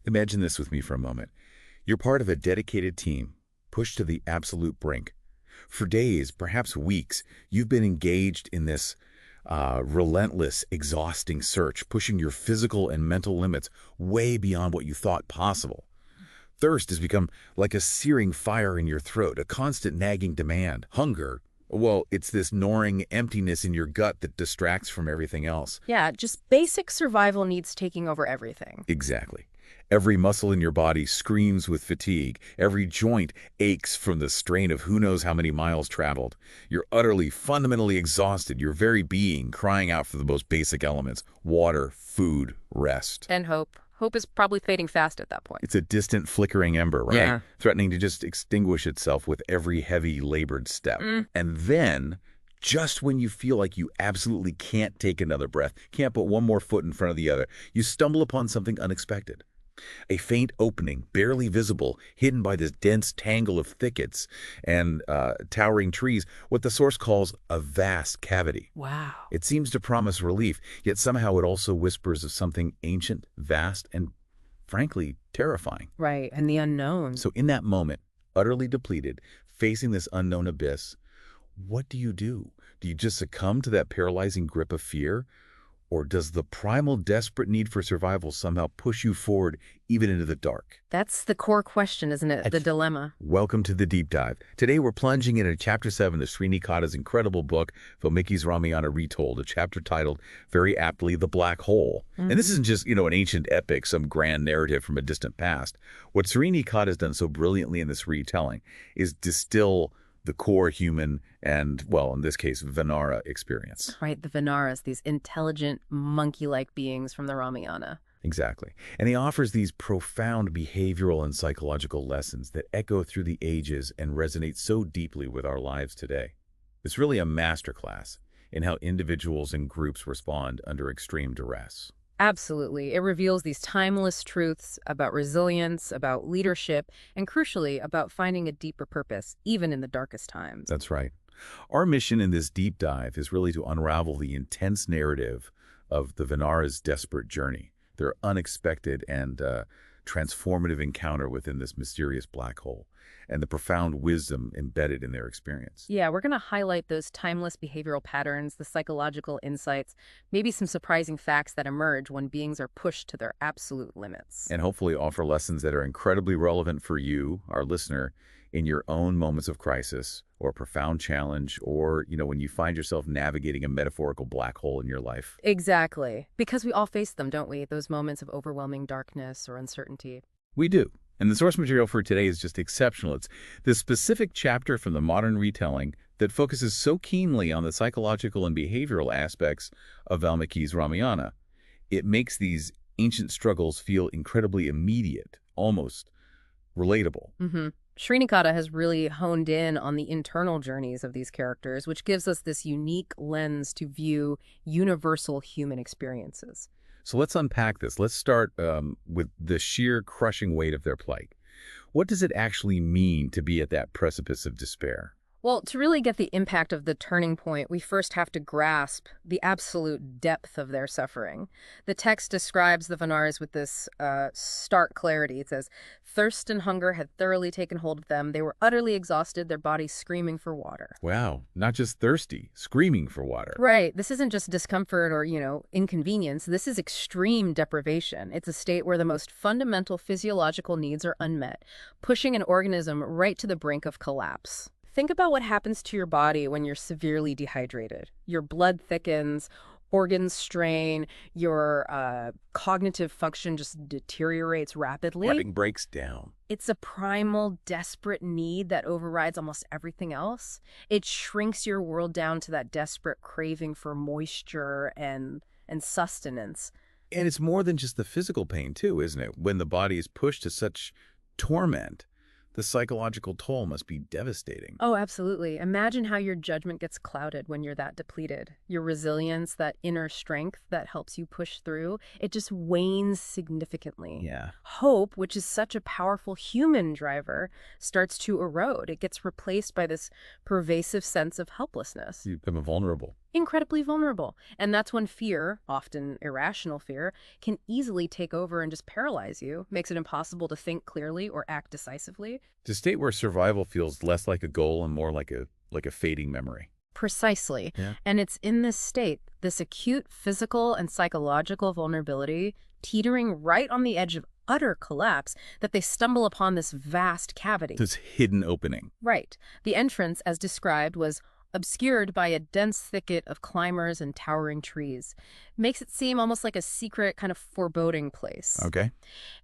Imagine this with me for a moment. You're part of a dedicated team, pushed to the absolute brink. For days, perhaps weeks, you've been engaged in this relentless, exhausting search, pushing your physical and mental limits way beyond what you thought possible. Thirst has become like a searing fire in your throat, a constant nagging demand. Hunger, well, it's this gnawing emptiness in your gut that distracts from everything else. Yeah, just basic survival needs taking over everything. Exactly. Every muscle in your body screams with fatigue. Every joint aches from the strain of who knows how many miles traveled. You're utterly, fundamentally exhausted, your very being crying out for the most basic elements: water, food, rest. And hope. Hope is probably fading fast at that point. It's a distant, flickering ember, right? Yeah. Threatening to just extinguish itself with every heavy, labored step. And then, just when you feel like you absolutely can't take another breath, can't put one more foot in front of the other, you stumble upon something unexpected. A faint opening, barely visible, hidden by this dense tangle of thickets and towering trees, what the source calls a vast cavity. Wow. It seems to promise relief, yet somehow it also whispers of something ancient, vast, and frankly, terrifying. Right, and the unknown. So in that moment, utterly depleted, facing this unknown abyss, what do you do? Do you just succumb to that paralyzing grip of fear? Or does the primal, desperate need for survival somehow push you forward, even into the dark? That's the core question, isn't it? The dilemma. Welcome to the Deep Dive. Today we're plunging into Chapter 7 of Srinivas's incredible book, Valmiki's Ramayana Retold, a chapter titled, very aptly, The Black Hole. And this isn't just, an ancient epic, some grand narrative from a distant past. What Srinivas has done so brilliantly in this retelling is distill the core human and, well, in this case, Vaanara experience. Right, the Vaanaras, these intelligent, monkey-like beings from the Ramayana. Exactly. And he offers these profound behavioral and psychological lessons that echo through the ages and resonate so deeply with our lives today. It's really a masterclass in how individuals and groups respond under extreme duress. Absolutely. It reveals these timeless truths about resilience, about leadership, and crucially, about finding a deeper purpose, even in the darkest times. That's right. Our mission in this deep dive is really to unravel the intense narrative of the Vaanara's desperate journey, their unexpected and transformative encounter within this mysterious black hole, and the profound wisdom embedded in their experience. Yeah, we're going to highlight those timeless behavioral patterns, the psychological insights, maybe some surprising facts that emerge when beings are pushed to their absolute limits. And hopefully offer lessons that are incredibly relevant for you, our listener, in your own moments of crisis or profound challenge, or, when you find yourself navigating a metaphorical black hole in your life. Exactly. Because we all face them, don't we? Those moments of overwhelming darkness or uncertainty. We do. And the source material for today is just exceptional. It's the specific chapter from the modern retelling that focuses so keenly on the psychological and behavioral aspects of Valmiki's Ramayana. It makes these ancient struggles feel incredibly immediate, almost relatable. Srinivas has really honed in on the internal journeys of these characters, which gives us this unique lens to view universal human experiences. So let's unpack this. Let's start with the sheer crushing weight of their plight. What does it actually mean to be at that precipice of despair? Well, to really get the impact of the turning point, we first have to grasp the absolute depth of their suffering. The text describes the Vaanaras with this stark clarity. It says, thirst and hunger had thoroughly taken hold of them. They were utterly exhausted, their bodies screaming for water. Wow, not just thirsty, screaming for water. Right. This isn't just discomfort or, inconvenience. This is extreme deprivation. It's a state where the most fundamental physiological needs are unmet, pushing an organism right to the brink of collapse. Think about what happens to your body when you're severely dehydrated. Your blood thickens, organs strain, your cognitive function just deteriorates rapidly. Everything breaks down. It's a primal, desperate need that overrides almost everything else. It shrinks your world down to that desperate craving for moisture and sustenance. And it's more than just the physical pain, too, isn't it? When the body is pushed to such torment, the psychological toll must be devastating. Oh, absolutely. Imagine how your judgment gets clouded when you're that depleted. Your resilience, that inner strength that helps you push through, it just wanes significantly. Yeah. Hope, which is such a powerful human driver, starts to erode. It gets replaced by this pervasive sense of helplessness. You become vulnerable. incredibly vulnerable. And that's when fear, often irrational fear, can easily take over and just paralyze you, makes it impossible to think clearly or act decisively. To state where survival feels less like a goal and more like a fading memory. Precisely. Yeah. And it's in this state, this acute physical and psychological vulnerability, teetering right on the edge of utter collapse, that they stumble upon this vast cavity. This hidden opening. Right. The entrance, as described, was obscured by a dense thicket of climbers and towering trees. Makes it seem almost like a secret, kind of foreboding place. Okay.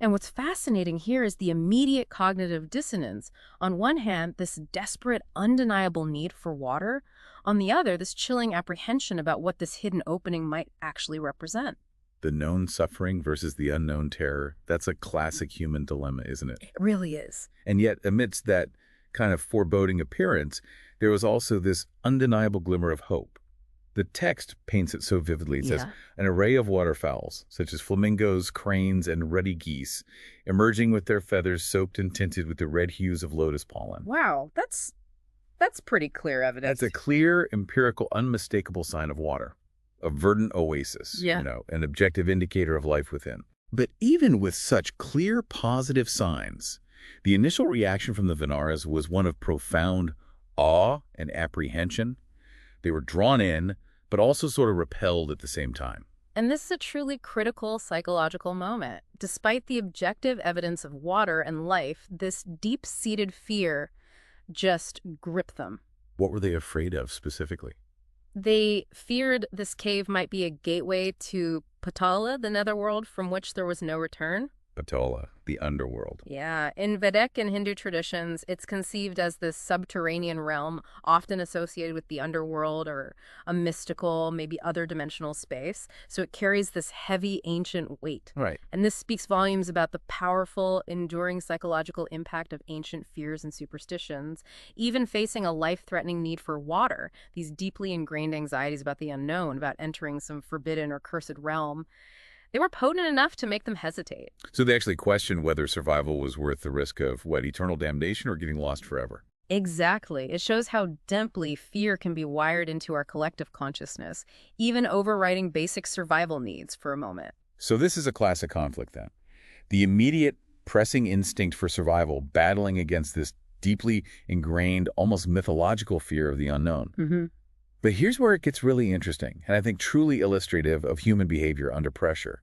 And what's fascinating here is the immediate cognitive dissonance. On one hand, this desperate, undeniable need for water. On the other, this chilling apprehension about what this hidden opening might actually represent. The known suffering versus the unknown terror. That's a classic human dilemma, isn't it? It really is. And yet, amidst that kind of foreboding appearance, there was also this undeniable glimmer of hope. The text paints it so vividly. It says, an array of waterfowls, such as flamingos, cranes, and ruddy geese, emerging with their feathers soaked and tinted with the red hues of lotus pollen. Wow, that's pretty clear evidence. That's a clear, empirical, unmistakable sign of water. A verdant oasis, an objective indicator of life within. But even with such clear positive signs, the initial reaction from the Vaanaras was one of profound awe and apprehension. They were drawn in, but also sort of repelled at the same time. And this is a truly critical psychological moment. Despite the objective evidence of water and life, this deep-seated fear just gripped them. What were they afraid of specifically? They feared this cave might be a gateway to Patala, the netherworld from which there was no return. Patala, the underworld. Yeah. In Vedic and Hindu traditions, it's conceived as this subterranean realm, often associated with the underworld or a mystical, maybe other dimensional space. So it carries this heavy, ancient weight. Right. And this speaks volumes about the powerful, enduring psychological impact of ancient fears and superstitions, even facing a life-threatening need for water, these deeply ingrained anxieties about the unknown, about entering some forbidden or cursed realm. They were potent enough to make them hesitate. So they actually questioned whether survival was worth the risk of, eternal damnation or getting lost forever? Exactly. It shows how deeply fear can be wired into our collective consciousness, even overriding basic survival needs for a moment. So this is a classic conflict then. The immediate pressing instinct for survival battling against this deeply ingrained, almost mythological fear of the unknown. Mm-hmm. But here's where it gets really interesting, and I think truly illustrative of human behavior under pressure.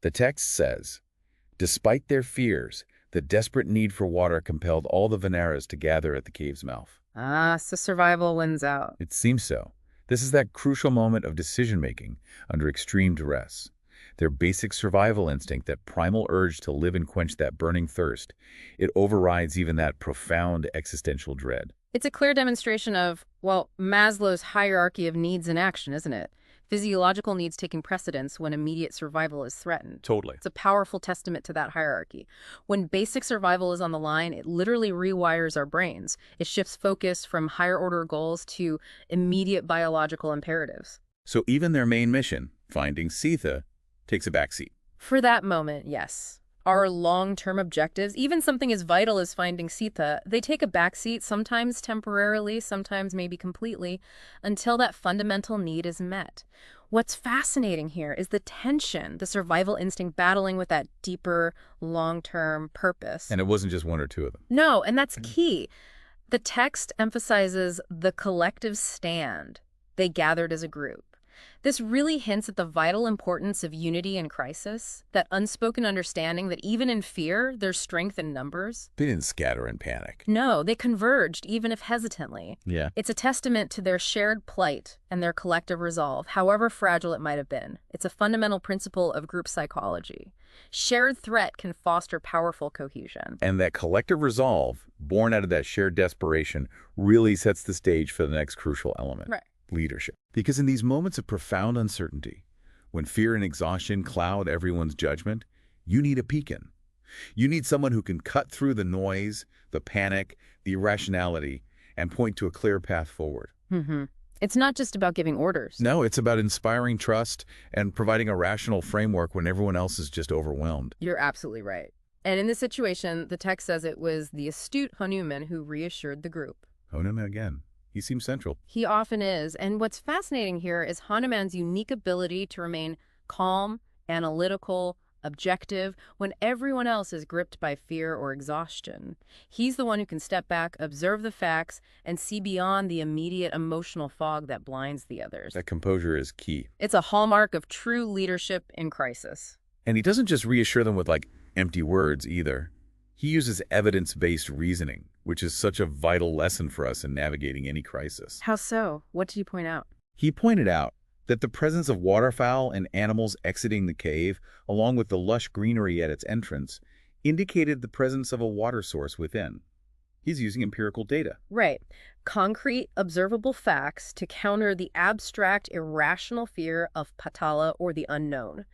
The text says, despite their fears, the desperate need for water compelled all the Vaanaras to gather at the cave's mouth. So survival wins out. It seems so. This is that crucial moment of decision-making under extreme duress. Their basic survival instinct, that primal urge to live and quench that burning thirst, it overrides even that profound existential dread. It's a clear demonstration of, Maslow's hierarchy of needs in action, isn't it? Physiological needs taking precedence when immediate survival is threatened. Totally. It's a powerful testament to that hierarchy. When basic survival is on the line, it literally rewires our brains. It shifts focus from higher-order goals to immediate biological imperatives. So even their main mission, finding Seetha, takes a backseat. For that moment, yes. Our long-term objectives, even something as vital as finding Seetha, they take a backseat, sometimes temporarily, sometimes maybe completely, until that fundamental need is met. What's fascinating here is the tension, the survival instinct battling with that deeper, long-term purpose. And it wasn't just one or two of them. No, and that's key. The text emphasizes the collective stand. They gathered as a group. This really hints at the vital importance of unity in crisis, that unspoken understanding that even in fear, there's strength in numbers. They didn't scatter in panic. No, they converged, even if hesitantly. Yeah. It's a testament to their shared plight and their collective resolve, however fragile it might have been. It's a fundamental principle of group psychology. Shared threat can foster powerful cohesion. And that collective resolve, born out of that shared desperation, really sets the stage for the next crucial element. Right. Leadership. Because in these moments of profound uncertainty, when fear and exhaustion cloud everyone's judgment, you need a beacon. You need someone who can cut through the noise, the panic, the irrationality, and point to a clear path forward. Mm-hmm. It's not just about giving orders. No, it's about inspiring trust and providing a rational framework when everyone else is just overwhelmed. You're absolutely right. And in this situation, the text says it was the astute Hanuman who reassured the group. Hanuman again. He seems central. He often is. And what's fascinating here is Hanuman's unique ability to remain calm, analytical, objective when everyone else is gripped by fear or exhaustion. He's the one who can step back, observe the facts, and see beyond the immediate emotional fog that blinds the others. That composure is key. It's a hallmark of true leadership in crisis. And he doesn't just reassure them with, like, empty words either. He uses evidence-based reasoning, which is such a vital lesson for us in navigating any crisis. How so? What did you point out? He pointed out that the presence of waterfowl and animals exiting the cave, along with the lush greenery at its entrance, indicated the presence of a water source within. He's using empirical data. Right. Concrete, observable facts to counter the abstract, irrational fear of patala or the unknown.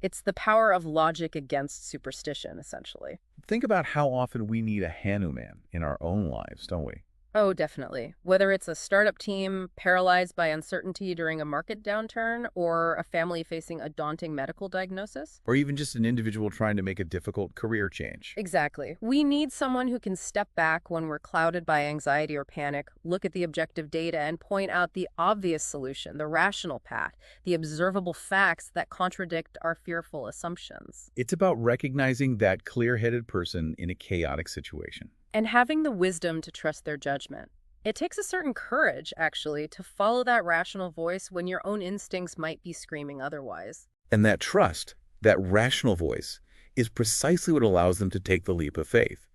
It's the power of logic against superstition, essentially. Think about how often we need a Hanuman in our own lives, don't we? Oh, definitely. Whether it's a startup team paralyzed by uncertainty during a market downturn or a family facing a daunting medical diagnosis. Or even just an individual trying to make a difficult career change. Exactly. We need someone who can step back when we're clouded by anxiety or panic, look at the objective data, and point out the obvious solution, the rational path, the observable facts that contradict our fearful assumptions. It's about recognizing that clear-headed person in a chaotic situation. And having the wisdom to trust their judgment. It takes a certain courage, actually, to follow that rational voice when your own instincts might be screaming otherwise. And that trust, that rational voice, is precisely what allows them to take the leap of faith.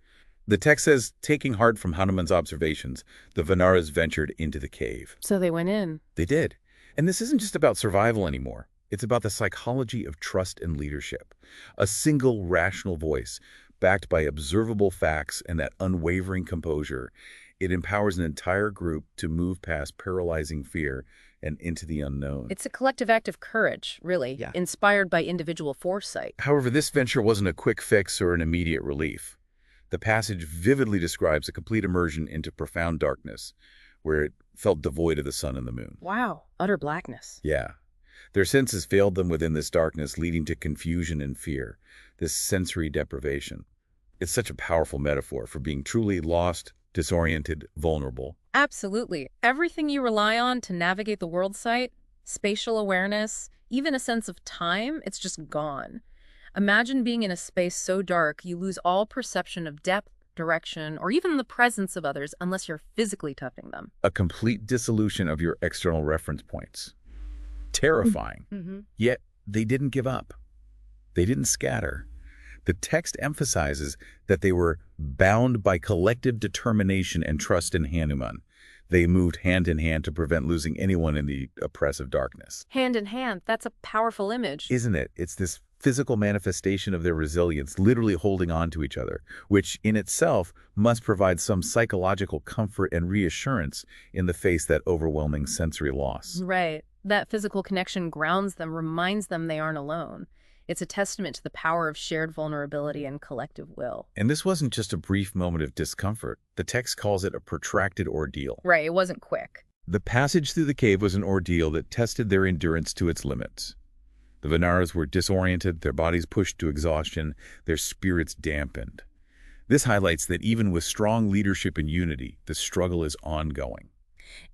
The text says, taking heart from Hanuman's observations, the Vaanaras ventured into the cave. So they went in. They did. And this isn't just about survival anymore. It's about the psychology of trust and leadership. A single rational voice, backed by observable facts and that unwavering composure, it empowers an entire group to move past paralyzing fear and into the unknown. It's a collective act of courage, really, inspired by individual foresight. However, this venture wasn't a quick fix or an immediate relief. The passage vividly describes a complete immersion into profound darkness, where it felt devoid of the sun and the moon. Wow, utter blackness. Yeah. Their senses failed them within this darkness, leading to confusion and fear, this sensory deprivation. It's such a powerful metaphor for being truly lost, disoriented, vulnerable. Absolutely. Everything you rely on to navigate the world sight, spatial awareness, even a sense of time, it's just gone. Imagine being in a space so dark you lose all perception of depth, direction, or even the presence of others unless you're physically touching them. A complete dissolution of your external reference points. Terrifying. Yet they didn't give up. They didn't scatter. The text emphasizes that they were bound by collective determination and trust in Hanuman. They moved hand in hand to prevent losing anyone in the oppressive darkness. Hand in hand, that's a powerful image. Isn't it? It's this physical manifestation of their resilience, literally holding on to each other, which in itself must provide some psychological comfort and reassurance in the face of that overwhelming sensory loss. Right. That physical connection grounds them, reminds them they aren't alone. It's a testament to the power of shared vulnerability and collective will. And this wasn't just a brief moment of discomfort. The text calls it a protracted ordeal. Right, it wasn't quick. The passage through the cave was an ordeal that tested their endurance to its limits. The Vaanaras were disoriented, their bodies pushed to exhaustion, their spirits dampened. This highlights that even with strong leadership and unity, the struggle is ongoing.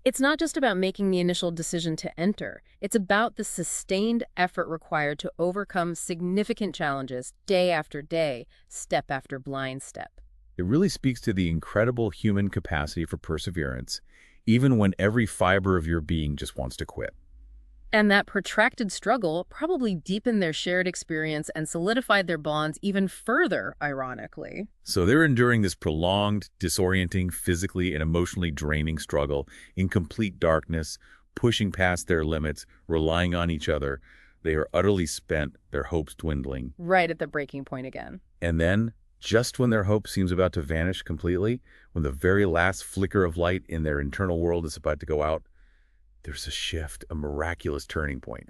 It's not just about making the initial decision to enter. It's about the sustained effort required to overcome significant challenges day after day, step after blind step. It really speaks to the incredible human capacity for perseverance, even when every fiber of your being just wants to quit. And that protracted struggle probably deepened their shared experience and solidified their bonds even further, ironically. So they're enduring this prolonged, disorienting, physically and emotionally draining struggle in complete darkness, pushing past their limits, relying on each other. They are utterly spent, their hopes dwindling. Right at the breaking point again. And then, just when their hope seems about to vanish completely, when the very last flicker of light in their internal world is about to go out, there's a shift, a miraculous turning point.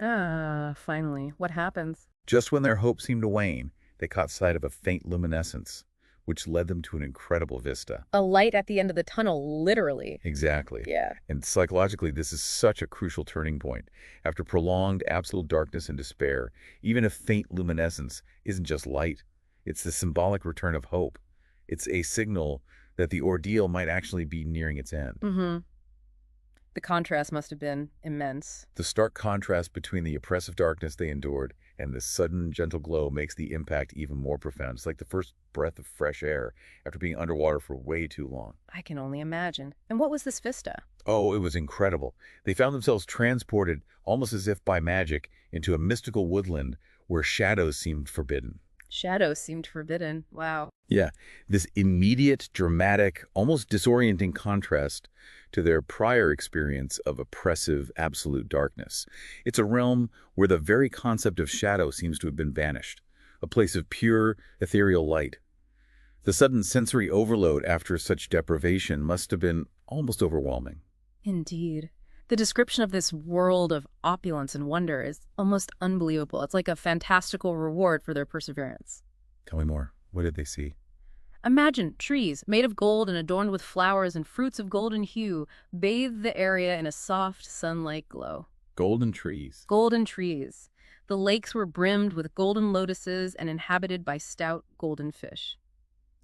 Finally. What happens? Just when their hope seemed to wane, they caught sight of a faint luminescence, which led them to an incredible vista. A light at the end of the tunnel, literally. Exactly. Yeah. And psychologically, this is such a crucial turning point. After prolonged absolute darkness and despair, even a faint luminescence isn't just light. It's the symbolic return of hope. It's a signal that the ordeal might actually be nearing its end. The contrast must have been immense. The stark contrast between the oppressive darkness they endured and the sudden gentle glow makes the impact even more profound. It's like the first breath of fresh air after being underwater for way too long. I can only imagine. And what was this vista? Oh, it was incredible. They found themselves transported, almost as if by magic, into a mystical woodland where shadows seemed forbidden. Shadows seemed forbidden. Wow. Yeah, this immediate, dramatic, almost disorienting contrast to their prior experience of oppressive, absolute darkness. It's a realm where the very concept of shadow seems to have been banished, a place of pure, ethereal light. The sudden sensory overload after such deprivation must have been almost overwhelming. Indeed. The description of this world of opulence and wonder is almost unbelievable. It's like a fantastical reward for their perseverance. Tell me more. What did they see? Imagine trees made of gold and adorned with flowers and fruits of golden hue bathe the area in a soft sunlight glow. Golden trees. Golden trees. The lakes were brimmed with golden lotuses and inhabited by stout golden fish.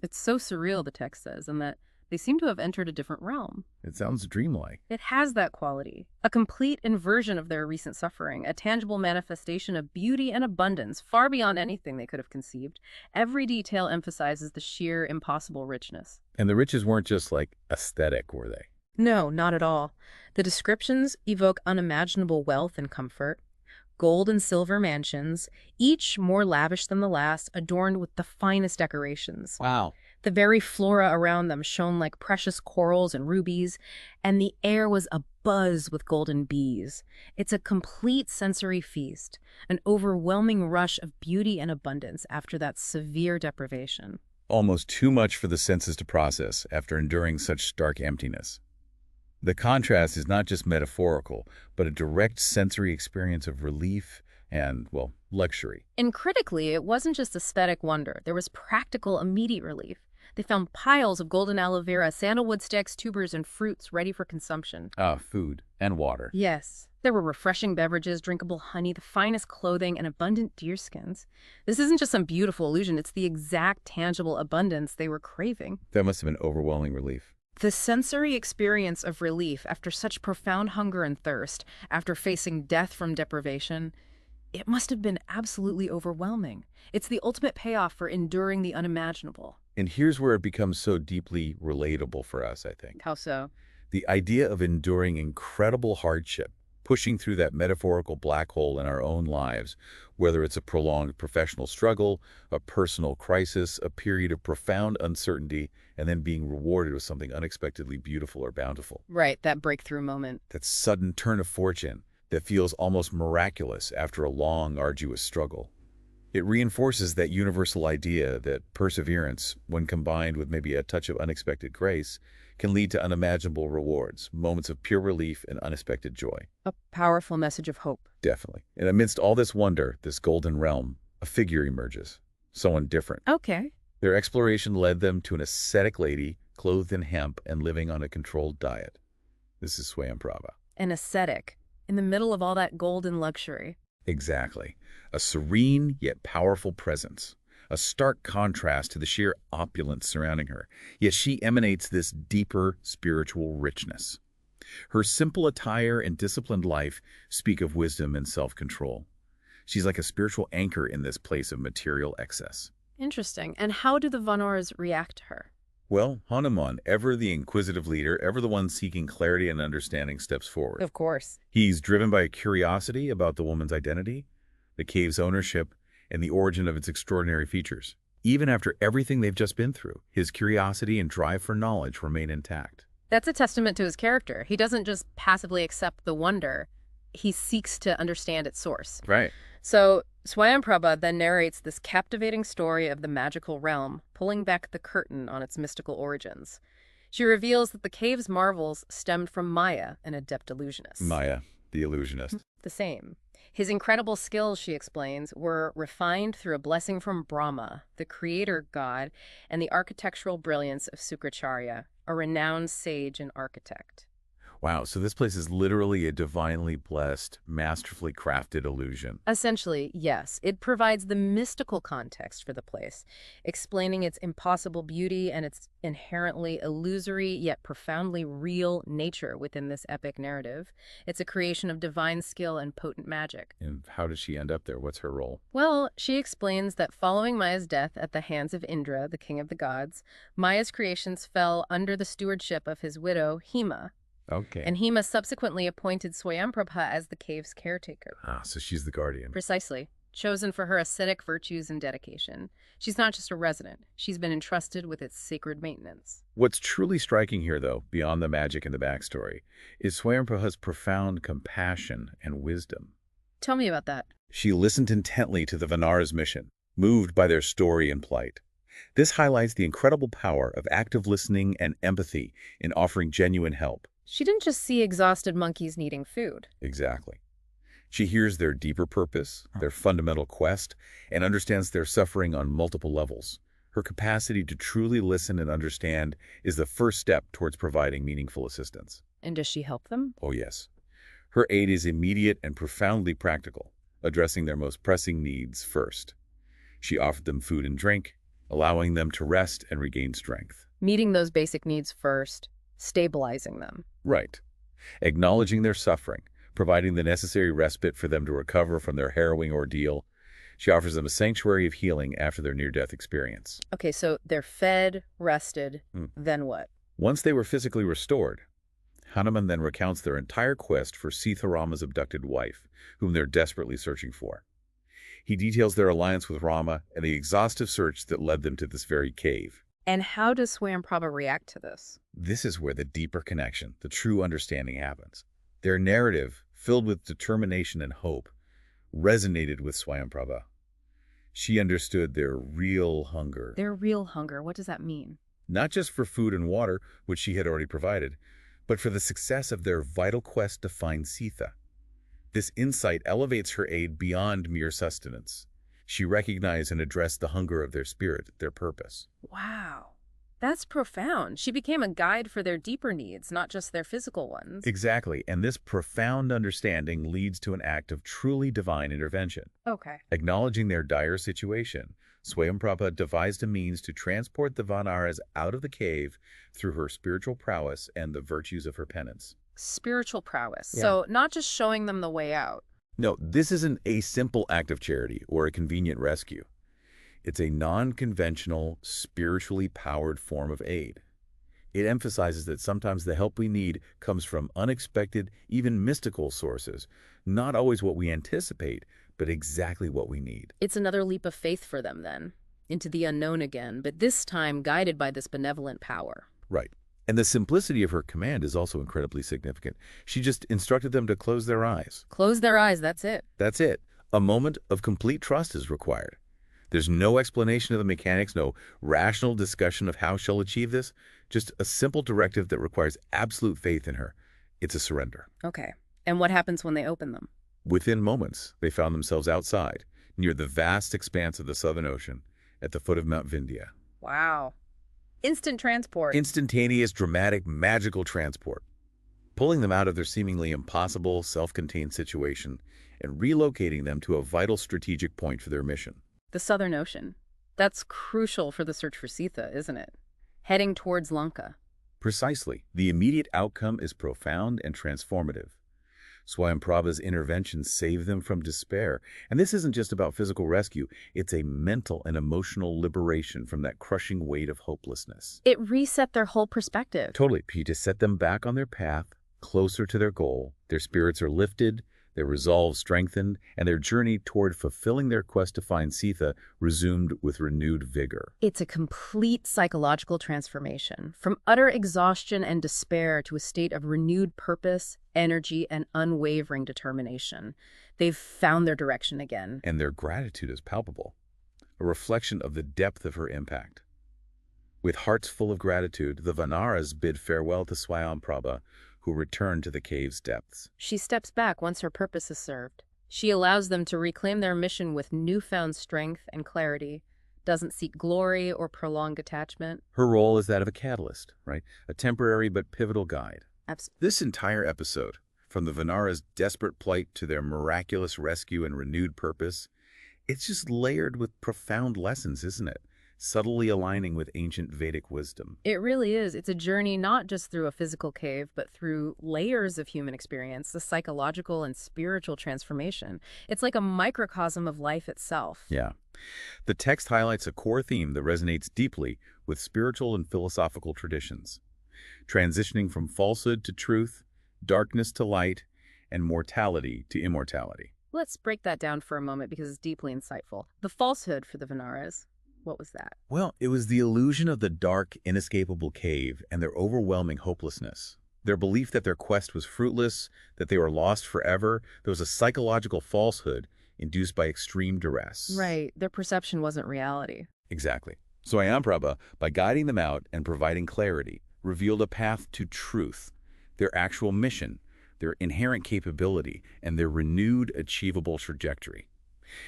It's so surreal, the text says, and that they seem to have entered a different realm. It sounds dreamlike. It has that quality. A complete inversion of their recent suffering, a tangible manifestation of beauty and abundance far beyond anything they could have conceived. Every detail emphasizes the sheer, impossible richness. And the riches weren't just like aesthetic, were they? No, not at all. The descriptions evoke unimaginable wealth and comfort. Gold and silver mansions, each more lavish than the last, adorned with the finest decorations. Wow. The very flora around them shone like precious corals and rubies, and the air was abuzz with golden bees. It's a complete sensory feast, an overwhelming rush of beauty and abundance after that severe deprivation. Almost too much for the senses to process after enduring such stark emptiness. The contrast is not just metaphorical, but a direct sensory experience of relief and, well, luxury. And critically, it wasn't just aesthetic wonder. There was practical, immediate relief. They found piles of golden aloe vera, sandalwood sticks, tubers, and fruits ready for consumption. Food and water. Yes. There were refreshing beverages, drinkable honey, the finest clothing, and abundant deerskins. This isn't just some beautiful illusion. It's the exact, tangible abundance they were craving. That must have been overwhelming relief. The sensory experience of relief after such profound hunger and thirst, after facing death from deprivation, it must have been absolutely overwhelming. It's the ultimate payoff for enduring the unimaginable. And here's where it becomes so deeply relatable for us, I think. How so? The idea of enduring incredible hardship, pushing through that metaphorical black hole in our own lives, whether it's a prolonged professional struggle, a personal crisis, a period of profound uncertainty, and then being rewarded with something unexpectedly beautiful or bountiful. Right, that breakthrough moment. That sudden turn of fortune that feels almost miraculous after a long, arduous struggle. It reinforces that universal idea that perseverance, when combined with maybe a touch of unexpected grace, can lead to unimaginable rewards, moments of pure relief and unexpected joy. A powerful message of hope. Definitely. And amidst all this wonder, this golden realm, a figure emerges. Someone different. Okay. Their exploration led them to an ascetic lady clothed in hemp and living on a controlled diet. This is Swayamprabha. An ascetic, in the middle of all that golden luxury. Exactly. A serene yet powerful presence. A stark contrast to the sheer opulence surrounding her. Yet she emanates this deeper spiritual richness. Her simple attire and disciplined life speak of wisdom and self-control. She's like a spiritual anchor in this place of material excess. Interesting. And how do the Vaanaras react to her? Well, Hanuman, ever the inquisitive leader, ever the one seeking clarity and understanding, steps forward. Of course. He's driven by a curiosity about the woman's identity, the cave's ownership, and the origin of its extraordinary features. Even after everything they've just been through, his curiosity and drive for knowledge remain intact. That's a testament to his character. He doesn't just passively accept the wonder. He seeks to understand its source. Right. So Swayamprabha then narrates this captivating story of the magical realm, pulling back the curtain on its mystical origins. She reveals that the cave's marvels stemmed from Maya, an adept illusionist. Maya, the illusionist. The same. His incredible skills, she explains, were refined through a blessing from Brahma, the creator god, and the architectural brilliance of Sukracharya, a renowned sage and architect. Wow, so this place is literally a divinely blessed, masterfully crafted illusion. Essentially, yes, it provides the mystical context for the place, explaining its impossible beauty and its inherently illusory yet profoundly real nature within this epic narrative. It's a creation of divine skill and potent magic. And how does she end up there? What's her role? Well, she explains that following Maya's death at the hands of Indra, the king of the gods, Maya's creations fell under the stewardship of his widow, Hema, Okay. and Hema subsequently appointed Swayamprabha as the cave's caretaker. Ah, so she's the guardian. Precisely. Chosen for her ascetic virtues and dedication. She's not just a resident. She's been entrusted with its sacred maintenance. What's truly striking here, though, beyond the magic and the backstory, is Swayamprabha's profound compassion and wisdom. Tell me about that. She listened intently to the Vaanaras' mission, moved by their story and plight. This highlights the incredible power of active listening and empathy in offering genuine help. She didn't just see exhausted monkeys needing food. Exactly. She hears their deeper purpose, their fundamental quest, and understands their suffering on multiple levels. Her capacity to truly listen and understand is the first step towards providing meaningful assistance. And does she help them? Oh, yes. Her aid is immediate and profoundly practical, addressing their most pressing needs first. She offered them food and drink, allowing them to rest and regain strength. Meeting those basic needs first, stabilizing them. Right. Acknowledging their suffering, providing the necessary respite for them to recover from their harrowing ordeal. She offers them a sanctuary of healing after their near-death experience. Okay, so they're fed, rested, then what? Once they were physically restored, Hanuman then recounts their entire quest for Seetha, Rama's abducted wife, whom they're desperately searching for. He details their alliance with Rama and the exhaustive search that led them to this very cave. And how does Swayamprabha react to this? This is where the deeper connection, the true understanding happens. Their narrative, filled with determination and hope, resonated with Swayamprabha. She understood their real hunger. Their real hunger, what does that mean? Not just for food and water, which she had already provided, but for the success of their vital quest to find Seetha. This insight elevates her aid beyond mere sustenance. She recognized and addressed the hunger of their spirit, their purpose. Wow. That's profound. She became a guide for their deeper needs, not just their physical ones. Exactly, and this profound understanding leads to an act of truly divine intervention. Okay. Acknowledging their dire situation, Swayamprabha devised a means to transport the Vaanaras out of the cave through her spiritual prowess and the virtues of her penance. Spiritual prowess. Yeah. So not just showing them the way out. No, this isn't a simple act of charity or a convenient rescue. It's a non-conventional, spiritually powered form of aid. It emphasizes that sometimes the help we need comes from unexpected, even mystical sources, not always what we anticipate, but exactly what we need. It's another leap of faith for them then, into the unknown again, but this time guided by this benevolent power. Right. And the simplicity of her command is also incredibly significant. She just instructed them to close their eyes. Close their eyes, that's it. That's it. A moment of complete trust is required. There's no explanation of the mechanics, no rational discussion of how she'll achieve this, just a simple directive that requires absolute faith in her. It's a surrender. Okay. And what happens when they open them? Within moments, they found themselves outside, near the vast expanse of the Southern Ocean, at the foot of Mount Vindhya. Wow. Instant transport. Instantaneous, dramatic, magical transport, pulling them out of their seemingly impossible, self-contained situation and relocating them to a vital strategic point for their mission. The Southern Ocean. That's crucial for the search for Seetha, isn't it? Heading towards Lanka. Precisely. The immediate outcome is profound and transformative. Swayamprabha's intervention saved them from despair. And this isn't just about physical rescue. It's a mental and emotional liberation from that crushing weight of hopelessness. It reset their whole perspective. Totally, Pete, to set them back on their path, closer to their goal. Their spirits are lifted, their resolve strengthened, and their journey toward fulfilling their quest to find Seetha resumed with renewed vigor. It's a complete psychological transformation, from utter exhaustion and despair to a state of renewed purpose, energy, and unwavering determination. They've found their direction again. And their gratitude is palpable, a reflection of the depth of her impact. With hearts full of gratitude, the Vaanaras bid farewell to Swayamprabha, who returned to the cave's depths. She steps back once her purpose is served. She allows them to reclaim their mission with newfound strength and clarity, doesn't seek glory or prolonged attachment. Her role is that of a catalyst, right? A temporary but pivotal guide. This entire episode, from the Vaanaras' desperate plight to their miraculous rescue and renewed purpose, it's just layered with profound lessons, isn't it? Subtly aligning with ancient Vedic wisdom. It really is. It's a journey not just through a physical cave, but through layers of human experience, the psychological and spiritual transformation. It's like a microcosm of life itself. Yeah. The text highlights a core theme that resonates deeply with spiritual and philosophical traditions. Transitioning from falsehood to truth, darkness to light, and mortality to immortality. Let's break that down for a moment because it's deeply insightful. The falsehood for the Vaanaras. What was that? Well, it was the illusion of the dark, inescapable cave and their overwhelming hopelessness. Their belief that their quest was fruitless, that they were lost forever. There was a psychological falsehood induced by extreme duress. Right. Their perception wasn't reality. Exactly. Swayamprabha, by guiding them out and providing clarity, revealed a path to truth, their actual mission, their inherent capability, and their renewed achievable trajectory.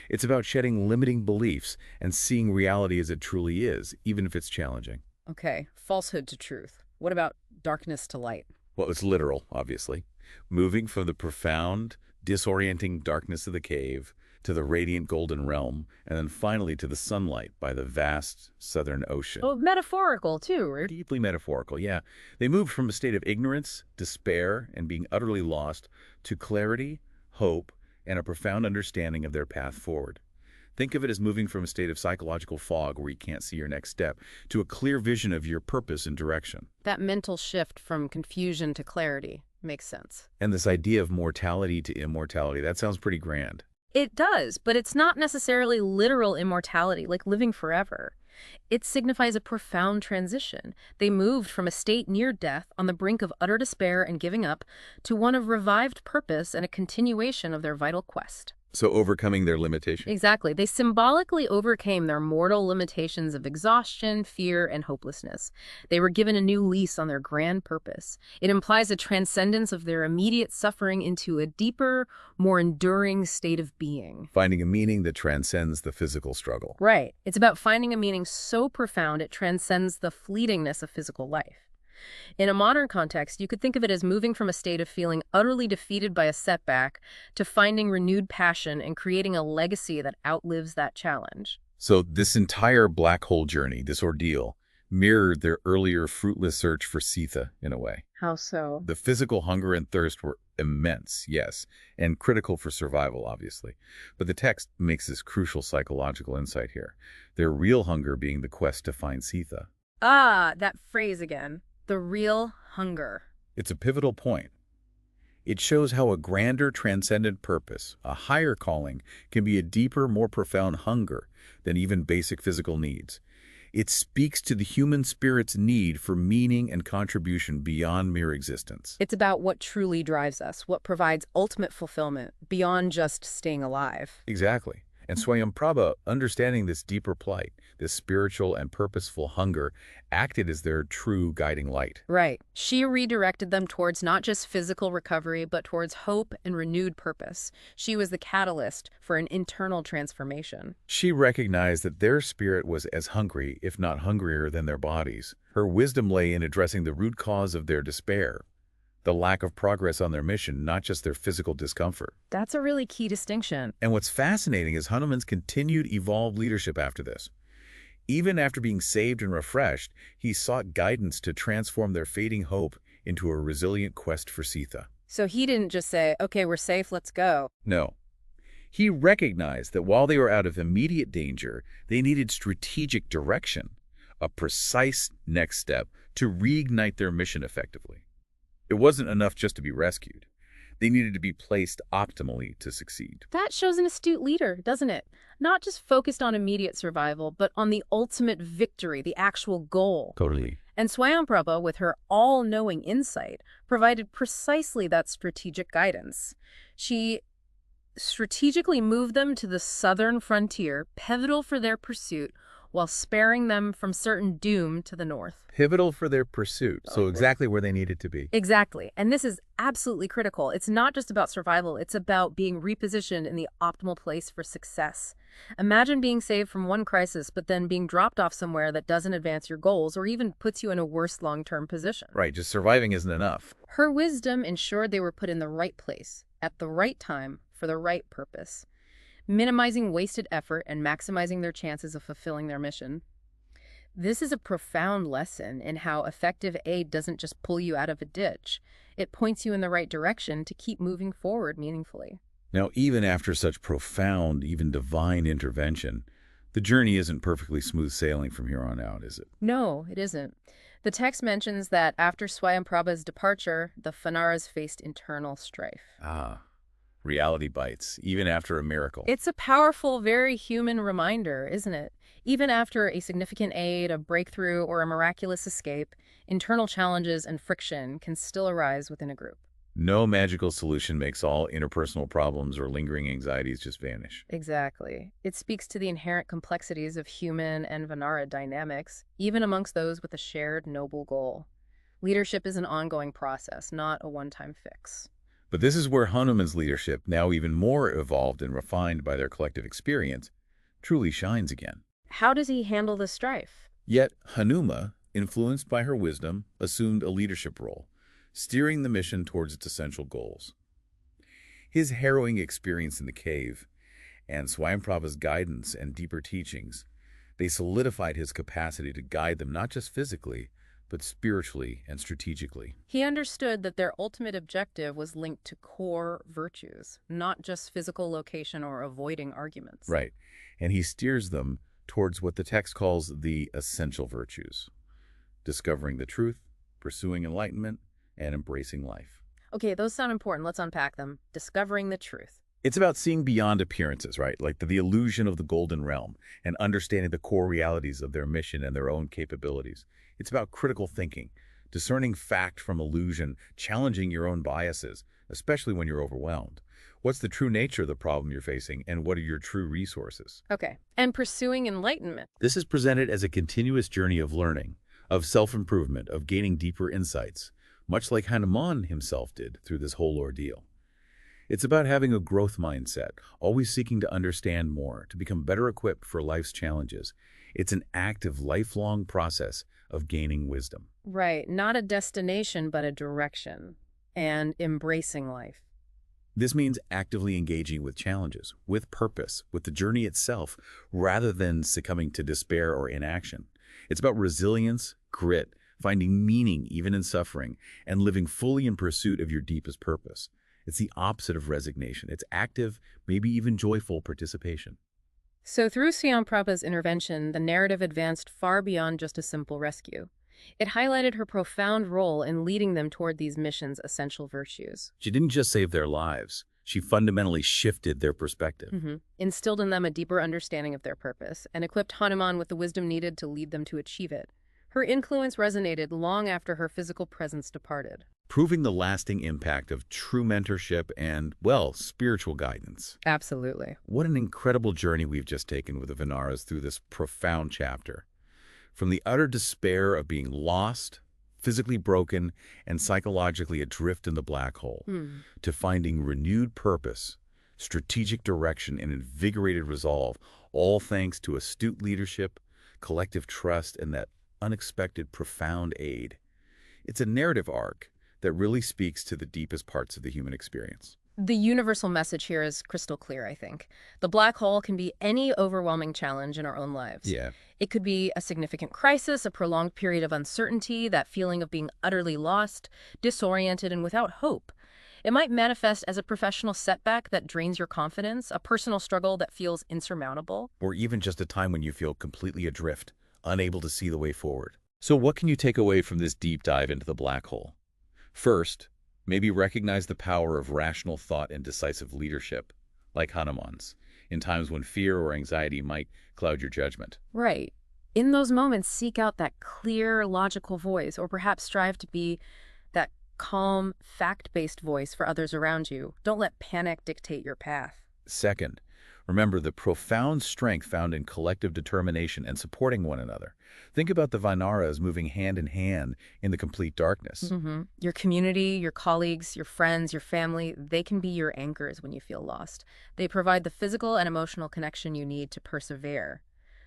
It's about shedding limiting beliefs and seeing reality as it truly is, even if it's challenging. Okay, falsehood to truth. What about darkness to light? Well, it's literal, obviously. Moving from the profound, disorienting darkness of the cave to the radiant golden realm, and then finally to the sunlight by the vast southern ocean. Oh, metaphorical too, right? Deeply metaphorical, yeah. They moved from a state of ignorance, despair, and being utterly lost to clarity, hope, and a profound understanding of their path forward. Think of it as moving from a state of psychological fog where you can't see your next step to a clear vision of your purpose and direction. That mental shift from confusion to clarity makes sense. And this idea of mortality to immortality, that sounds pretty grand. It does, but it's not necessarily literal immortality, like living forever. It signifies a profound transition. They moved from a state near death, on the brink of utter despair and giving up, to one of revived purpose and a continuation of their vital quest. So overcoming their limitations. Exactly. They symbolically overcame their mortal limitations of exhaustion, fear, and hopelessness. They were given a new lease on their grand purpose. It implies a transcendence of their immediate suffering into a deeper, more enduring state of being. Finding a meaning that transcends the physical struggle. Right. It's about finding a meaning so profound it transcends the fleetingness of physical life. In a modern context, you could think of it as moving from a state of feeling utterly defeated by a setback to finding renewed passion and creating a legacy that outlives that challenge. So this entire black hole journey, this ordeal, mirrored their earlier fruitless search for Seetha in a way. How so? The physical hunger and thirst were immense, yes, and critical for survival, obviously. But the text makes this crucial psychological insight here. Their real hunger being the quest to find Seetha. Ah, that phrase again. The real hunger. It's a pivotal point. It shows how a grander transcendent purpose, a higher calling, can be a deeper, more profound hunger than even basic physical needs. It speaks to the human spirit's need for meaning and contribution beyond mere existence. It's about what truly drives us, what provides ultimate fulfillment beyond just staying alive. Exactly. And Swayamprabha, understanding this deeper plight, this spiritual and purposeful hunger, acted as their true guiding light. Right. She redirected them towards not just physical recovery, but towards hope and renewed purpose. She was the catalyst for an internal transformation. She recognized that their spirit was as hungry, if not hungrier, than their bodies. Her wisdom lay in addressing the root cause of their despair, the lack of progress on their mission, not just their physical discomfort. That's a really key distinction. And what's fascinating is Hanuman's continued evolved leadership after this. Even after being saved and refreshed, he sought guidance to transform their fading hope into a resilient quest for Seetha. So he didn't just say, okay, we're safe, let's go. No. He recognized that while they were out of immediate danger, they needed strategic direction, a precise next step to reignite their mission effectively. It wasn't enough just to be rescued. They needed to be placed optimally to succeed. That shows an astute leader, doesn't it? Not just focused on immediate survival, but on the ultimate victory, the actual goal. Totally. And Swayamprabha, with her all-knowing insight, provided precisely that strategic guidance. She strategically moved them to the southern frontier, pivotal for their pursuit, while sparing them from certain doom to the north. Pivotal for their pursuit, so Okay. exactly where they needed to be. Exactly. And this is absolutely critical. It's not just about survival, it's about being repositioned in the optimal place for success. Imagine being saved from one crisis, but then being dropped off somewhere that doesn't advance your goals or even puts you in a worse long-term position. Right, just surviving isn't enough. Her wisdom ensured they were put in the right place, at the right time, for the right purpose, minimizing wasted effort and maximizing their chances of fulfilling their mission. This is a profound lesson in how effective aid doesn't just pull you out of a ditch. It points you in the right direction to keep moving forward meaningfully. Now, even after such profound, even divine intervention, the journey isn't perfectly smooth sailing from here on out, is it? No, it isn't. The text mentions that after Swayamprabha's departure, the Vaanaras faced internal strife. Ah, reality bites, even after a miracle. It's a powerful, very human reminder, isn't it? Even after a significant aid, a breakthrough, or a miraculous escape, internal challenges and friction can still arise within a group. No magical solution makes all interpersonal problems or lingering anxieties just vanish. Exactly. It speaks to the inherent complexities of human and Vanara dynamics, even amongst those with a shared noble goal. Leadership is an ongoing process, not a one-time fix. But this is where Hanuman's leadership, now even more evolved and refined by their collective experience, truly shines again. How does he handle the strife? Yet Hanuma, influenced by her wisdom, assumed a leadership role, steering the mission towards its essential goals. His harrowing experience in the cave and Swayamprabha's guidance and deeper teachings, they solidified his capacity to guide them not just physically, but spiritually and strategically. He understood that their ultimate objective was linked to core virtues, not just physical location or avoiding arguments. Right. And he steers them towards what the text calls the essential virtues: discovering the truth, pursuing enlightenment, and embracing life. Okay, those sound important. Let's unpack them. Discovering the truth. It's about seeing beyond appearances, right? Like the illusion of the golden realm, and understanding the core realities of their mission and their own capabilities. It's about critical thinking, discerning fact from illusion, challenging your own biases, especially when you're overwhelmed. What's the true nature of the problem you're facing, and what are your true resources? Okay. And pursuing enlightenment. This is presented as a continuous journey of learning, of self-improvement, of gaining deeper insights, much like Hanuman himself did through this whole ordeal. It's about having a growth mindset, always seeking to understand more, to become better equipped for life's challenges. It's an active, lifelong process of gaining wisdom. Right. Not a destination, but a direction. And embracing life. This means actively engaging with challenges, with purpose, with the journey itself, rather than succumbing to despair or inaction. It's about resilience, grit, finding meaning even in suffering, and living fully in pursuit of your deepest purpose. It's the opposite of resignation. It's active, maybe even joyful participation. So through Swayamprabha's intervention, the narrative advanced far beyond just a simple rescue. It highlighted her profound role in leading them toward these missions' essential virtues. She didn't just save their lives. She fundamentally shifted their perspective. Instilled in them a deeper understanding of their purpose, and equipped Hanuman with the wisdom needed to lead them to achieve it. Her influence resonated long after her physical presence departed. Proving the lasting impact of true mentorship and, well, spiritual guidance. Absolutely. What an incredible journey we've just taken with the Vaanaras through this profound chapter. From the utter despair of being lost, physically broken, and psychologically adrift in the black hole, to finding renewed purpose, strategic direction, and invigorated resolve, all thanks to astute leadership, collective trust, and that unexpected, profound aid. It's a narrative arc that really speaks to the deepest parts of the human experience. The universal message here is crystal clear, I think. The black hole can be any overwhelming challenge in our own lives. Yeah. It could be a significant crisis, a prolonged period of uncertainty, that feeling of being utterly lost, disoriented, and without hope. It might manifest as a professional setback that drains your confidence, a personal struggle that feels insurmountable. Or even just a time when you feel completely adrift, unable to see the way forward. So what can you take away from this deep dive into the black hole? First, maybe recognize the power of rational thought and decisive leadership, like Hanuman's, in times when fear or anxiety might cloud your judgment. Right. In those moments, seek out that clear, logical voice, or perhaps strive to be that calm, fact-based voice for others around you. Don't let panic dictate your path. Second, Remember the profound strength found in collective determination and supporting one another. Think about the Vaanaras moving hand in hand in the complete darkness. Your community, your colleagues, your friends, your family, they can be your anchors when you feel lost. They provide the physical and emotional connection you need to persevere.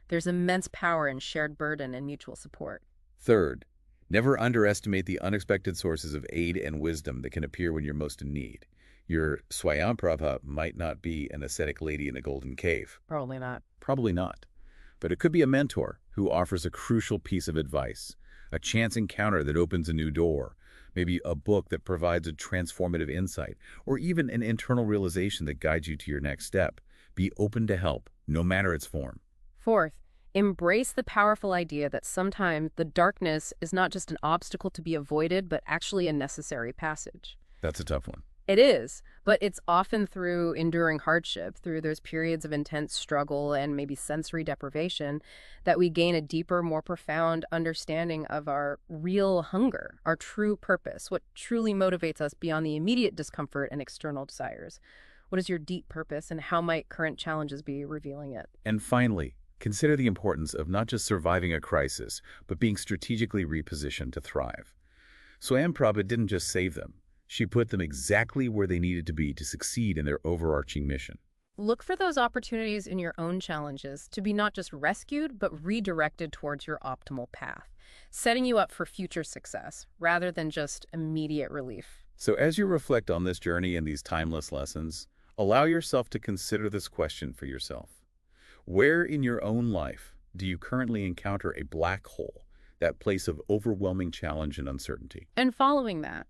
There's immense power in shared burden and mutual support. Third, never underestimate the unexpected sources of aid and wisdom that can appear when you're most in need. Your Swayamprabha might not be an ascetic lady in a golden cave. Probably not. Probably not. But it could be a mentor who offers a crucial piece of advice, a chance encounter that opens a new door, maybe a book that provides a transformative insight, or even an internal realization that guides you to your next step. Be open to help, no matter its form. Fourth, embrace the powerful idea that sometimes the darkness is not just an obstacle to be avoided, but actually a necessary passage. That's a tough one. It is, but it's often through enduring hardship, through those periods of intense struggle and maybe sensory deprivation, that we gain a deeper, more profound understanding of our real hunger, our true purpose, what truly motivates us beyond the immediate discomfort and external desires. What is your deep purpose, and how might current challenges be revealing it? And finally, consider the importance of not just surviving a crisis, but being strategically repositioned to thrive. Swayamprabha didn't just save them. She put them exactly where they needed to be to succeed in their overarching mission. Look for those opportunities in your own challenges to be not just rescued, but redirected towards your optimal path, setting you up for future success rather than just immediate relief. So as you reflect on this journey and these timeless lessons, allow yourself to consider this question for yourself. Where in your own life do you currently encounter a black hole, that place of overwhelming challenge and uncertainty? And following that,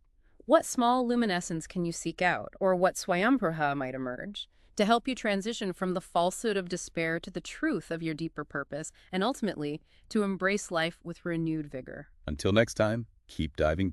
what small luminescence can you seek out, or what Swayamprabha might emerge, to help you transition from the falsehood of despair to the truth of your deeper purpose, and ultimately, to embrace life with renewed vigor? Until next time, keep diving deep.